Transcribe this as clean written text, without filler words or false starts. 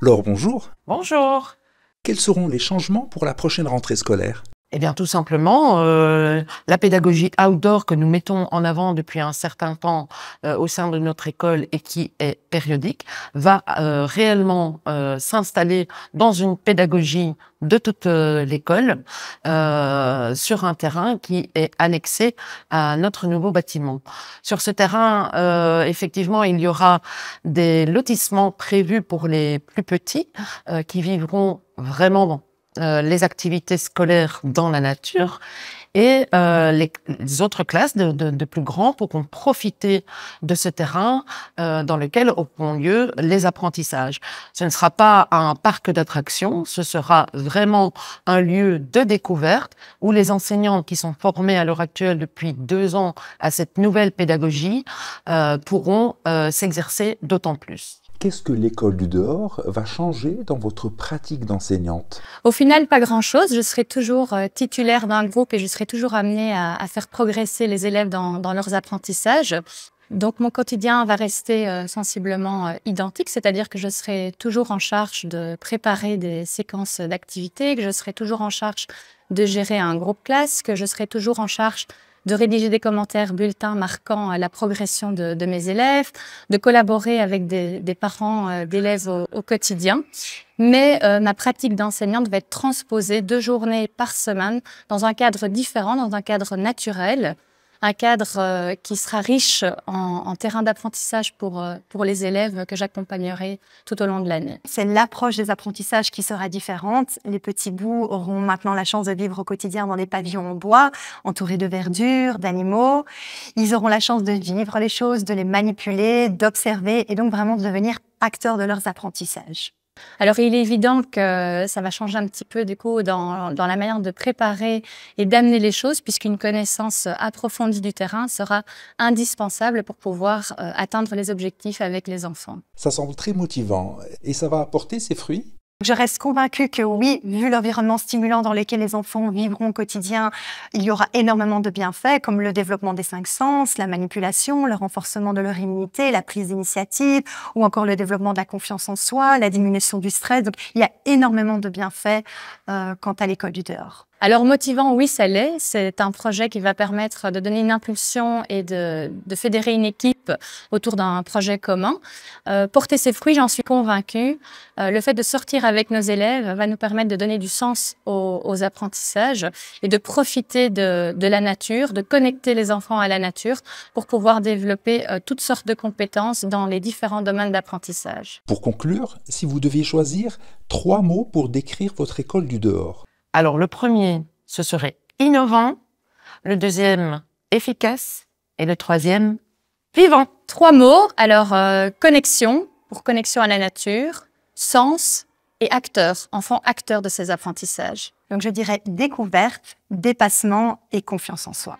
Laure, bonjour. Bonjour. Quels seront les changements pour la prochaine rentrée scolaire? Eh bien, tout simplement, la pédagogie outdoor que nous mettons en avant depuis un certain temps au sein de notre école et qui est périodique, va réellement s'installer dans une pédagogie de toute l'école sur un terrain qui est annexé à notre nouveau bâtiment. Sur ce terrain, effectivement, il y aura des lotissements prévus pour les plus petits qui vivront vraiment les activités scolaires dans la nature et les autres classes de plus grands pourront profiter de ce terrain dans lequel auront lieu les apprentissages. Ce ne sera pas un parc d'attractions, ce sera vraiment un lieu de découverte où les enseignants qui sont formés à l'heure actuelle depuis 2 ans à cette nouvelle pédagogie pourront s'exercer d'autant plus. Qu'est-ce que l'école du dehors va changer dans votre pratique d'enseignante? Au final, pas grand-chose. Je serai toujours titulaire d'un groupe et je serai toujours amenée à faire progresser les élèves dans leurs apprentissages. Donc, mon quotidien va rester sensiblement identique, c'est-à-dire que je serai toujours en charge de préparer des séquences d'activités, que je serai toujours en charge de gérer un groupe classe, que je serai toujours en charge de rédiger des commentaires bulletins marquant la progression de mes élèves, de collaborer avec des parents d'élèves au quotidien. Mais ma pratique d'enseignante va être transposée 2 journées par semaine dans un cadre différent, dans un cadre naturel, un cadre qui sera riche en terrain d'apprentissage pour les élèves que j'accompagnerai tout au long de l'année. C'est l'approche des apprentissages qui sera différente. Les petits bouts auront maintenant la chance de vivre au quotidien dans des pavillons en bois, entourés de verdure, d'animaux. Ils auront la chance de vivre les choses, de les manipuler, d'observer et donc vraiment de devenir acteurs de leurs apprentissages. Alors, il est évident que ça va changer un petit peu du coup dans la manière de préparer et d'amener les choses, puisqu'une connaissance approfondie du terrain sera indispensable pour pouvoir atteindre les objectifs avec les enfants. Ça semble très motivant et ça va apporter ses fruits? Je reste convaincue que oui, vu l'environnement stimulant dans lequel les enfants vivront au quotidien, il y aura énormément de bienfaits, comme le développement des 5 sens, la manipulation, le renforcement de leur immunité, la prise d'initiative, ou encore le développement de la confiance en soi, la diminution du stress. Donc, il y a énormément de bienfaits quant à l'école du dehors. Alors, motivant, oui, ça l'est. C'est un projet qui va permettre de donner une impulsion et de fédérer une équipe autour d'un projet commun. Porter ses fruits, j'en suis convaincue. Le fait de sortir avec nos élèves va nous permettre de donner du sens aux apprentissages et de profiter de la nature, de connecter les enfants à la nature pour pouvoir développer toutes sortes de compétences dans les différents domaines d'apprentissage. Pour conclure, si vous deviez choisir 3 mots pour décrire votre école du dehors. Alors, le premier, ce serait innovant, le deuxième, efficace, et le troisième, vivant. 3 mots, alors connexion, pour connexion à la nature, sens et acteur, enfant acteur de ces apprentissages. Donc, je dirais découverte, dépassement et confiance en soi.